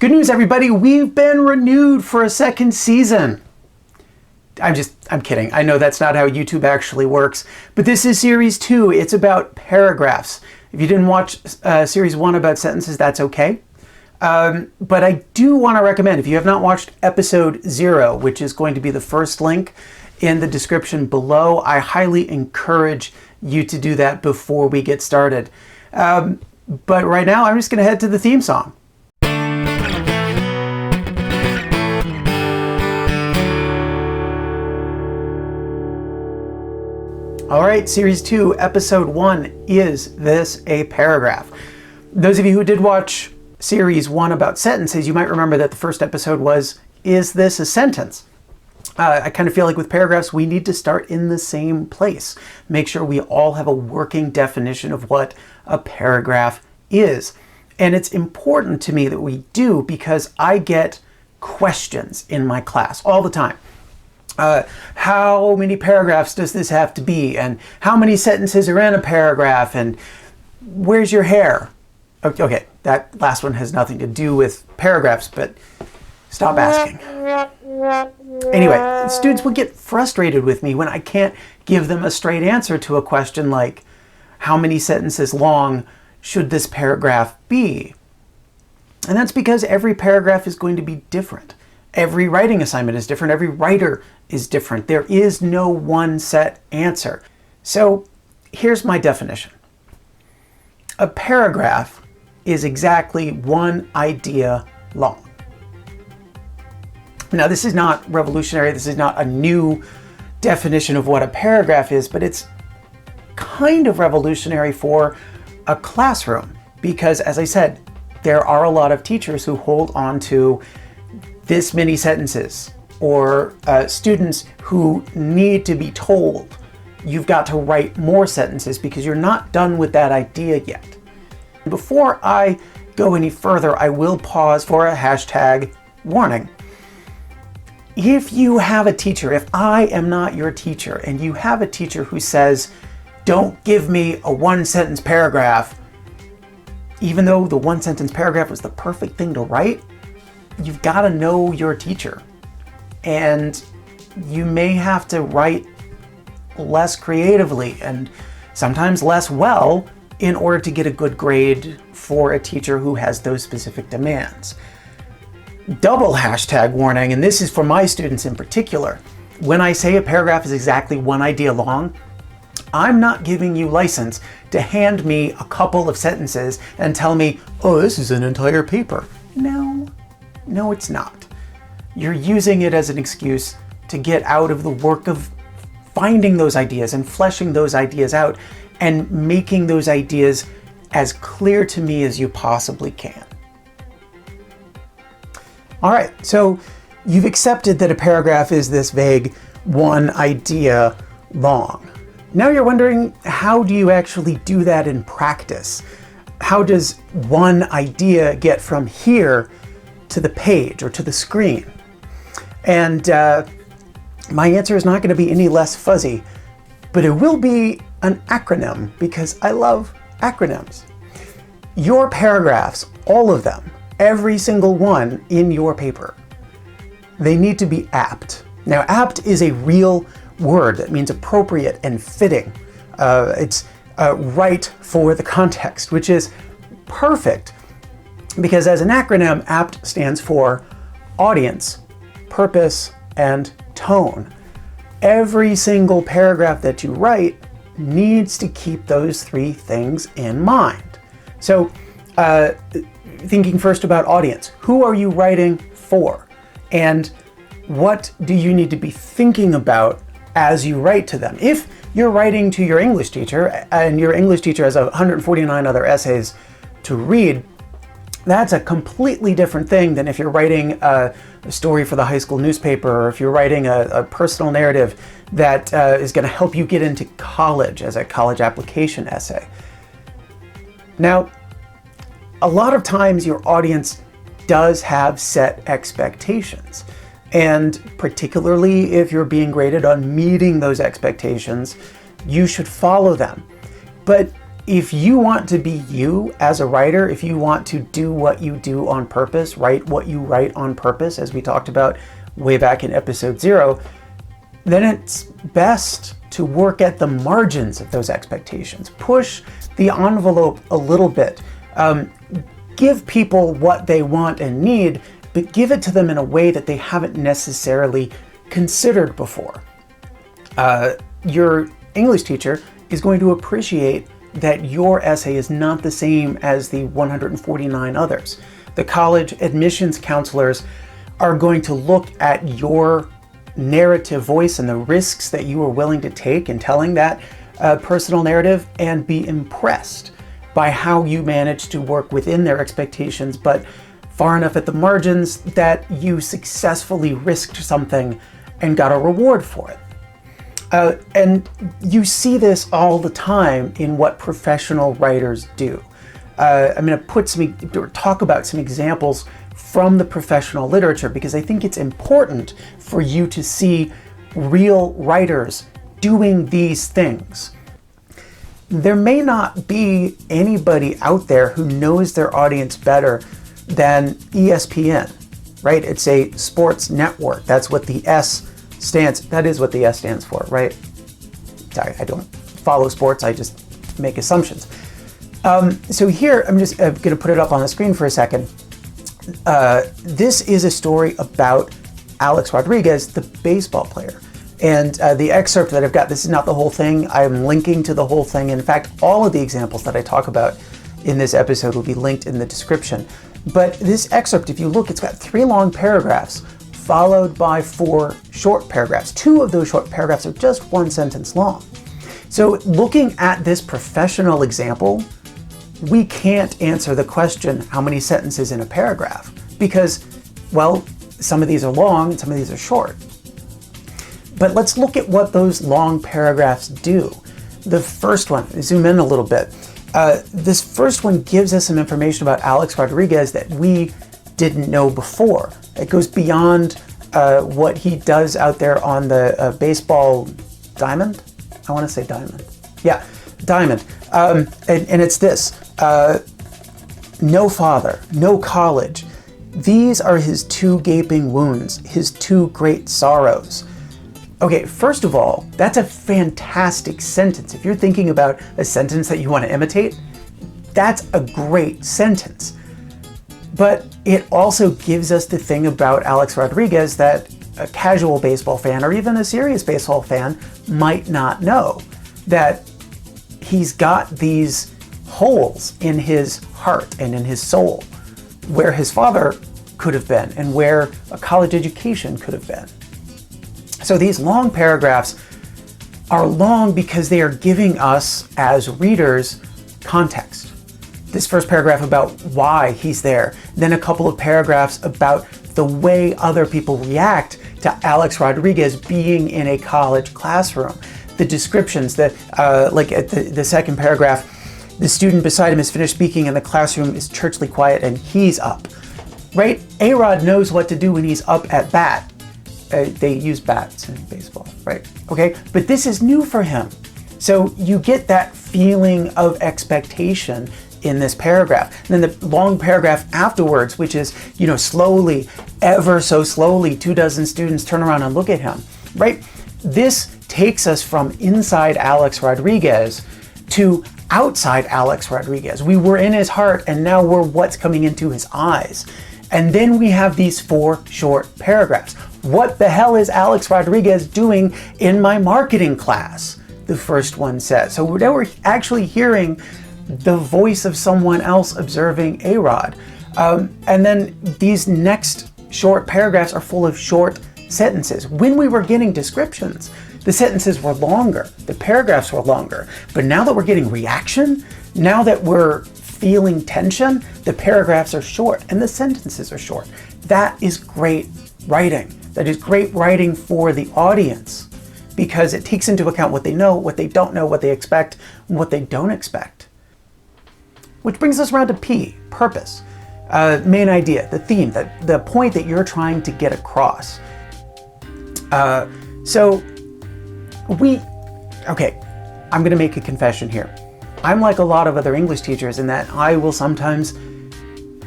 Good news, everybody. We've been renewed for a second season. I'm kidding. I know that's not how YouTube actually works, but this is series 2. It's about paragraphs. If you didn't watch series 1 about sentences, that's okay. But I do want to recommend, if you have not watched episode 0, which is going to be the first link in the description below, I highly encourage you to do that before we get started. But right now, I'm just going to head to the theme song. All right, Series 2, Episode 1, Is This a Paragraph? Those of you who did watch Series 1 about sentences, you might remember that the first episode was, Is This a Sentence? I kind of feel like with paragraphs, we need to start in the same place. Make sure we all have a working definition of what a paragraph is. And it's important to me that we do because I get questions in my class all the time. How many paragraphs does this have to be? And how many sentences are in a paragraph? And where's your hair? Okay, that last one has nothing to do with paragraphs, but stop asking. Anyway, students will get frustrated with me when I can't give them a straight answer to a question like, how many sentences long should this paragraph be? And that's because every paragraph is going to be different. Every writing assignment is different. Every writer is different. There is no one set answer. So here's my definition. A paragraph is exactly one idea long. Now, this is not revolutionary. This is not a new definition of what a paragraph is, but it's kind of revolutionary for a classroom because, as I said, there are a lot of teachers who hold on to this many sentences, or students who need to be told you've got to write more sentences because you're not done with that idea yet. Before I go any further, I will pause for a hashtag warning. If you have a teacher, if I am not your teacher, and you have a teacher who says, don't give me a one-sentence paragraph, even though the one-sentence paragraph was the perfect thing to write, you've got to know your teacher. And you may have to write less creatively and sometimes less well in order to get a good grade for a teacher who has those specific demands. Double hashtag warning, and this is for my students in particular. When I say a paragraph is exactly one idea long, I'm not giving you license to hand me a couple of sentences and tell me, oh, this is an entire paper. No, it's not. You're using it as an excuse to get out of the work of finding those ideas and fleshing those ideas out and making those ideas as clear to me as you possibly can. All right, so you've accepted that a paragraph is this vague one idea long. Now you're wondering, how do you actually do that in practice? How does one idea get from here to the page or to the screen? And my answer is not going to be any less fuzzy, but it will be an acronym because I love acronyms. Your paragraphs, all of them, every single one in your paper, they need to be apt. Now, apt is a real word that means appropriate and fitting. It's right for the context, which is perfect because as an acronym, APT stands for audience, purpose, and tone. Every single paragraph that you write needs to keep those three things in mind. So thinking first about audience, who are you writing for? And what do you need to be thinking about as you write to them? If you're writing to your English teacher and your English teacher has 149 other essays to read, that's a completely different thing than if you're writing a story for the high school newspaper or if you're writing a personal narrative that is going to help you get into college as a college application essay. Now, a lot of times your audience does have set expectations. And particularly if you're being graded on meeting those expectations, you should follow them. But if you want to be you as a writer, if you want to do what you do on purpose, write what you write on purpose, as we talked about way back in episode 0, then it's best to work at the margins of those expectations. Push the envelope a little bit. Give people what they want and need, but give it to them in a way that they haven't necessarily considered before. Your English teacher is going to appreciate that your essay is not the same as the 149 others. The college admissions counselors are going to look at your narrative voice and the risks that you are willing to take in telling that personal narrative and be impressed by how you manage to work within their expectations, but far enough at the margins that you successfully risked something and got a reward for it. And you see this all the time in what professional writers do. I'm going to talk about some examples from the professional literature because I think it's important for you to see real writers doing these things. There may not be anybody out there who knows their audience better than ESPN, right? It's a sports network. That's what the that is what the S stands for, right? Sorry, I don't follow sports, I just make assumptions. So here, I'm just going to put it up on the screen for a second. This is a story about Alex Rodriguez, the baseball player. And the excerpt that I've got, this is not the whole thing. I'm linking to the whole thing. In fact, all of the examples that I talk about in this episode will be linked in the description. But this excerpt, if you look, it's got 3 long paragraphs followed by 4 short paragraphs. 2 of those short paragraphs are just 1 sentence long. So looking at this professional example, we can't answer the question, how many sentences in a paragraph? Because, well, some of these are long and some of these are short. But let's look at what those long paragraphs do. The first one, zoom in a little bit. This first one gives us some information about Alex Rodriguez that we didn't know before. It goes beyond what he does out there on the baseball diamond. I want to say diamond. Yeah, diamond. And it's this. No father, no college. These are his 2 gaping wounds, his 2 great sorrows. Okay, first of all, that's a fantastic sentence. If you're thinking about a sentence that you want to imitate, that's a great sentence. But it also gives us the thing about Alex Rodriguez that a casual baseball fan or even a serious baseball fan might not know, that he's got these holes in his heart and in his soul where his father could have been and where a college education could have been. So these long paragraphs are long because they are giving us as readers context. This first paragraph about why he's there, then a couple of paragraphs about the way other people react to Alex Rodriguez being in a college classroom. The descriptions that, like at the second paragraph, the student beside him has finished speaking and the classroom is churchly quiet and he's up, right? A-Rod knows what to do when he's up at bat. They use bats in baseball, right? Okay, but this is new for him. So you get that feeling of expectation in this paragraph. And then the long paragraph afterwards, which is, slowly, ever so slowly, 24 students turn around and look at him, right? This takes us from inside Alex Rodriguez to outside Alex Rodriguez. We were in his heart and now we're what's coming into his eyes. And then we have these 4 short paragraphs. What the hell is Alex Rodriguez doing in my marketing class? The first one says. So now we're actually hearing the voice of someone else observing A-Rod. And then these next short paragraphs are full of short sentences. When we were getting descriptions, the sentences were longer, the paragraphs were longer. But now that we're getting reaction, now that we're feeling tension, the paragraphs are short and the sentences are short. That is great writing. That is great writing for the audience because it takes into account what they know, what they don't know, what they expect, and what they don't expect. Which brings us around to P, purpose. Main idea, the theme, the point that you're trying to get across. Okay, I'm gonna make a confession here. I'm like a lot of other English teachers in that I will sometimes,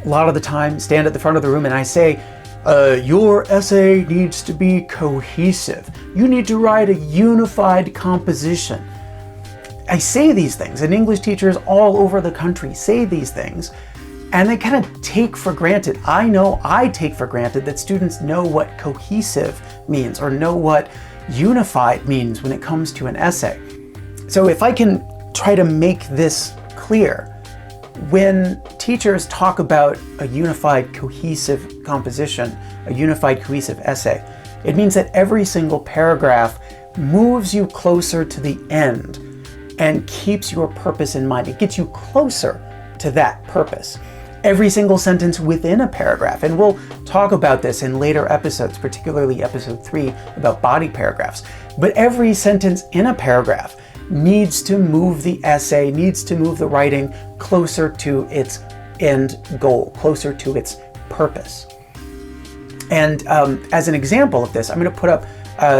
a lot of the time, stand at the front of the room and I say, your essay needs to be cohesive. You need to write a unified composition. I say these things, and English teachers all over the country say these things, and they kind of take for granted. I know I take for granted that students know what cohesive means or know what unified means when it comes to an essay. So if I can try to make this clear, when teachers talk about a unified cohesive composition, a unified cohesive essay, it means that every single paragraph moves you closer to the end and keeps your purpose in mind. It gets you closer to that purpose. Every single sentence within a paragraph, and we'll talk about this in later episodes, particularly episode 3 about body paragraphs, but every sentence in a paragraph needs to move the essay, needs to move the writing closer to its end goal, closer to its purpose. And as an example of this, I'm going to put up,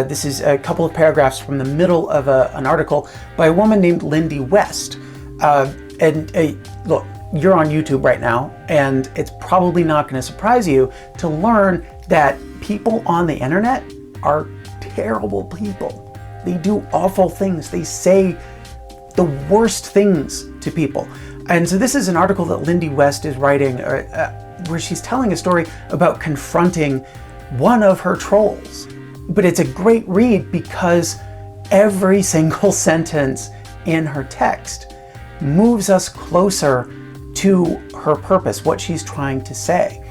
this is a couple of paragraphs from the middle of an article by a woman named Lindy West. Look, you're on YouTube right now, and it's probably not going to surprise you to learn that people on the internet are terrible people. They do awful things. They say the worst things to people. And so this is an article that Lindy West is writing where she's telling a story about confronting one of her trolls. But it's a great read because every single sentence in her text moves us closer to her purpose, what she's trying to say.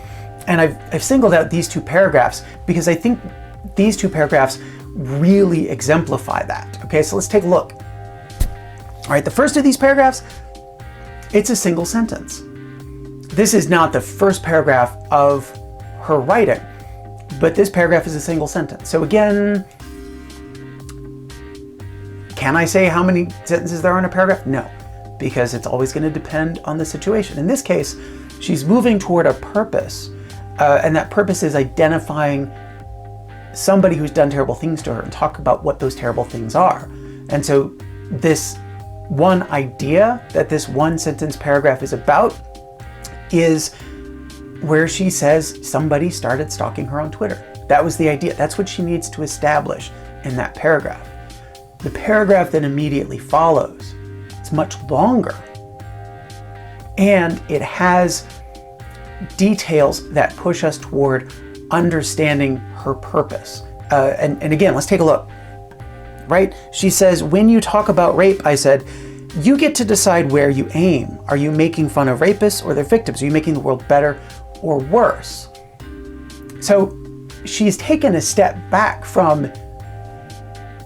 And I've singled out these two paragraphs because I think these two paragraphs really exemplify that. Okay, so let's take a look. All right, the first of these paragraphs, it's a single sentence. This is not the first paragraph of her writing, but this paragraph is a single sentence. So again, can I say how many sentences there are in a paragraph? No, because it's always going to depend on the situation. In this case, she's moving toward a purpose, and that purpose is identifying somebody who's done terrible things to her and talk about what those terrible things are. And so this one idea that this one sentence paragraph is about is where she says somebody started stalking her on Twitter. That was the idea. That's what she needs to establish in that paragraph. The paragraph that immediately follows, it's much longer, and it has details that push us toward understanding her purpose. And again, let's take a look. Right? She says, when you talk about rape, I said, you get to decide where you aim. Are you making fun of rapists or their victims? Are you making the world better or worse? So she's taken a step back from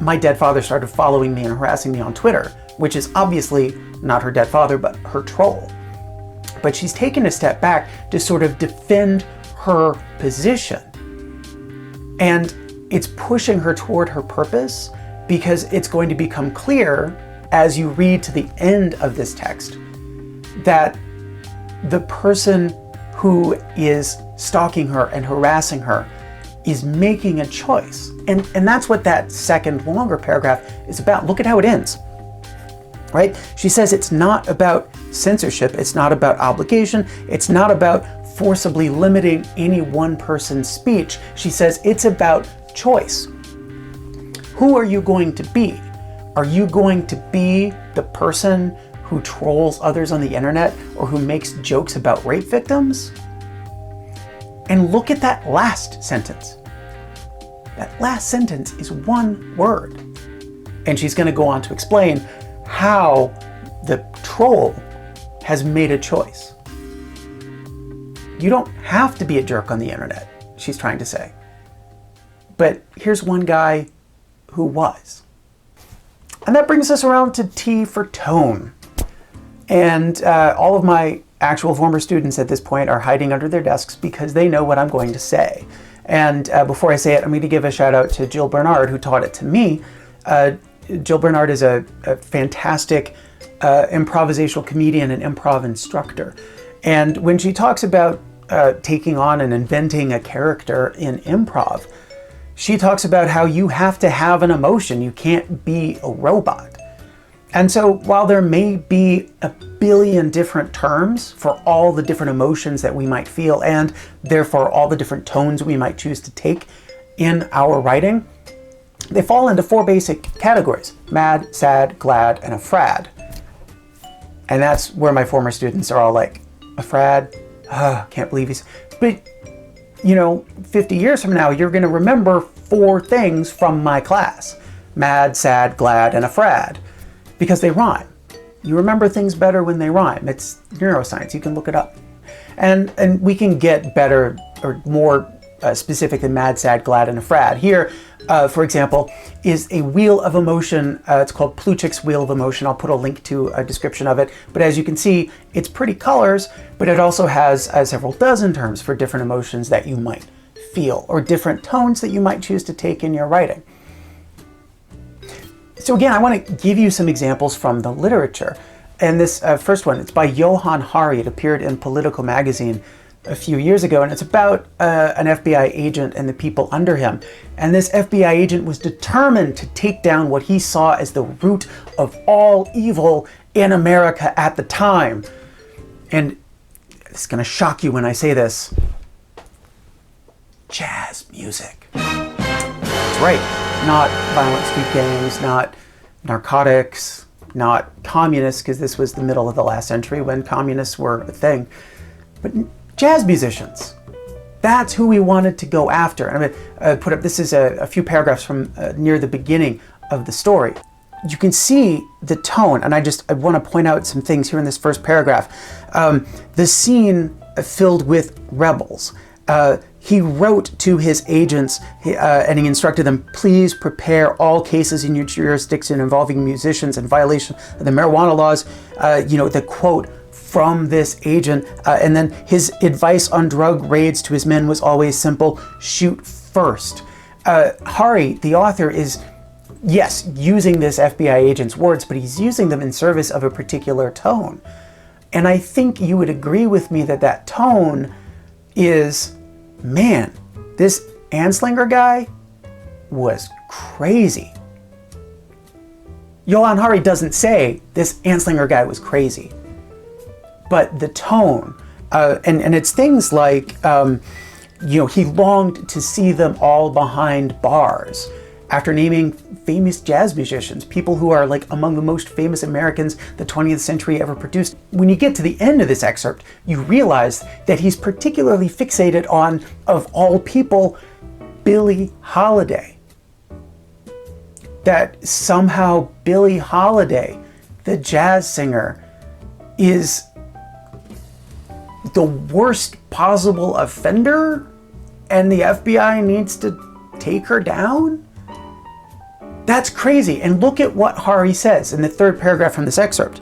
my dead father started following me and harassing me on Twitter, which is obviously not her dead father, but her troll. But she's taken a step back to sort of defend her position. And it's pushing her toward her purpose because it's going to become clear as you read to the end of this text that the person who is stalking her and harassing her is making a choice. And that's what that second longer paragraph is about. Look at how it ends, right? She says it's not about censorship, it's not about obligation, it's not about forcibly limiting any one person's speech. She says it's about choice. Who are you going to be? Are you going to be the person who trolls others on the internet or who makes jokes about rape victims? And look at that last sentence. That last sentence is one word. And she's going to go on to explain how the troll has made a choice. You don't have to be a jerk on the internet, she's trying to say. But here's one guy who was. And that brings us around to T for tone. And all of my actual former students at this point are hiding under their desks because they know what I'm going to say. And before I say it, I'm going to give a shout out to Jill Bernard, who taught it to me. Jill Bernard is a fantastic improvisational comedian and improv instructor. And when she talks about taking on and inventing a character in improv, she talks about how you have to have an emotion. You can't be a robot. And so while there may be a billion different terms for all the different emotions that we might feel, and therefore all the different tones we might choose to take in our writing, they fall into 4 basic categories: mad, sad, glad, and a frad. And that's where my former students are all like, a frad? Can't believe he's... But, 50 years from now, you're going to remember 4 things from my class: mad, sad, glad, and a frad, because they rhyme. You remember things better when they rhyme. It's neuroscience. You can look it up. And we can get better or more specific than mad, sad, glad, and a frad. Here, for example, is a wheel of emotion. It's called Plutchik's wheel of emotion. I'll put a link to a description of it. But as you can see, it's pretty colors, but it also has several dozen terms for different emotions that you might feel, or different tones that you might choose to take in your writing. So again, I want to give you some examples from the literature. And this first one, it's by Johann. It appeared in Political magazine a few years ago, and it's about an FBI agent and the people under him. And this FBI agent was determined to take down what he saw as the root of all evil in America at the time. And it's going to shock you when I say this: jazz music. That's right. Not violent street gangs, not narcotics, not communists, because this was the middle of the last century when communists were a thing, but jazz musicians. That's who we wanted to go after. And I'm going to put up, this is a few paragraphs from near the beginning of the story. You can see the tone, and I want to point out some things here in this first paragraph. The scene filled with rebels. He wrote to his agents and he instructed them, please prepare all cases in your jurisdiction involving musicians in violation of the marijuana laws. The quote from this agent. And then his advice on drug raids to his men was always simple: shoot first. Hari, the author, is, yes, using this FBI agent's words, but he's using them in service of a particular tone. And I think you would agree with me that that tone is, man, this Anslinger guy was crazy. Johann Hari doesn't say this Anslinger guy was crazy, but the tone, and it's things like, he longed to see them all behind bars, after naming famous jazz musicians, people who are like among the most famous Americans the 20th century ever produced. When you get to the end of this excerpt, you realize that he's particularly fixated on, of all people, Billie Holiday. That somehow Billie Holiday, the jazz singer, is the worst possible offender and the FBI needs to take her down? That's crazy. And look at what Hari says in the third paragraph from this excerpt.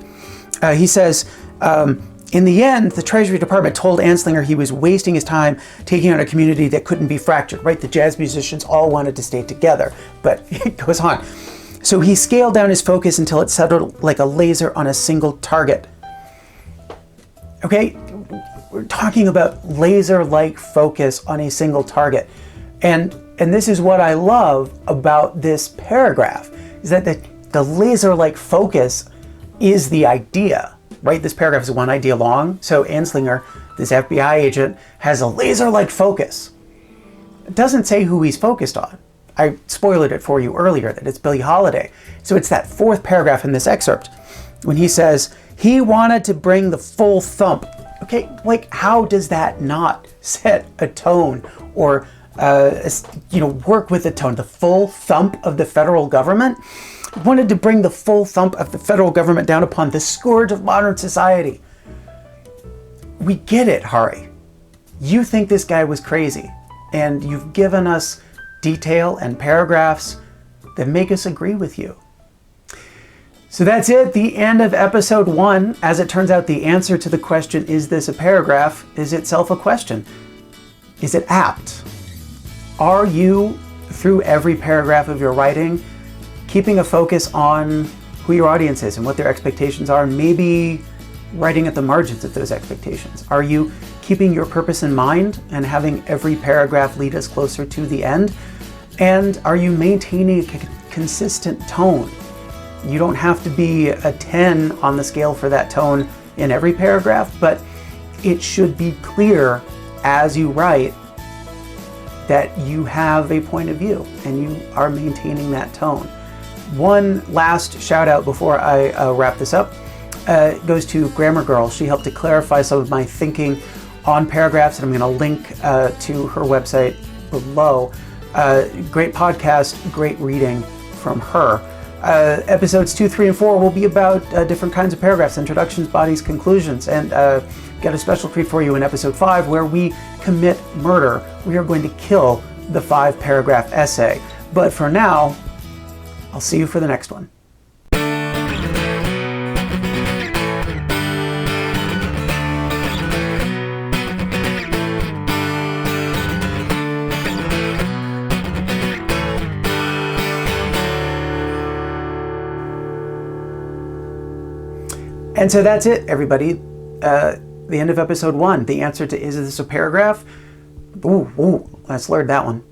He says, in the end, the Treasury Department told Anslinger he was wasting his time taking on a community that couldn't be fractured, right? The jazz musicians all wanted to stay together, but it goes on. So he scaled down his focus until it settled like a laser on a single target. Okay, we're talking about laser-like focus on a single target. And this is what I love about this paragraph, is that the laser-like focus is the idea, right? This paragraph is one idea long. So Anslinger, this FBI agent, has a laser-like focus. It doesn't say who he's focused on. I spoiled it for you earlier that it's Billie Holiday. So it's that fourth paragraph in this excerpt when he says, he wanted to bring the full thump. Okay, like how does that not set a tone or work with the tone? The full thump of the federal government? Wanted to bring the full thump of the federal government down upon the scourge of modern society. We get it, Hari. You think this guy was crazy, and you've given us detail and paragraphs that make us agree with you. So that's it, the end of episode 1. As it turns out, the answer to the question, is this a paragraph, is itself a question. Is it apt? Are you, through every paragraph of your writing, keeping a focus on who your audience is and what their expectations are, and maybe writing at the margins of those expectations? Are you keeping your purpose in mind and having every paragraph lead us closer to the end? And are you maintaining a consistent tone You don't have to be a 10 on the scale for that tone in every paragraph, but it should be clear as you write that you have a point of view and you are maintaining that tone. One last shout out before I wrap this up goes to Grammar Girl. She helped to clarify some of my thinking on paragraphs, and I'm going to link to her website below. Great podcast, great reading from her. Episodes 2, 3, and 4 will be about different kinds of paragraphs, introductions, bodies, conclusions, and got a special treat for you in episode 5 where we commit murder. We are going to kill the 5-paragraph essay. But for now, I'll see you for the next one. And so that's it, everybody. The end of episode 1. The answer to is this a paragraph? Ooh, I slurred that one.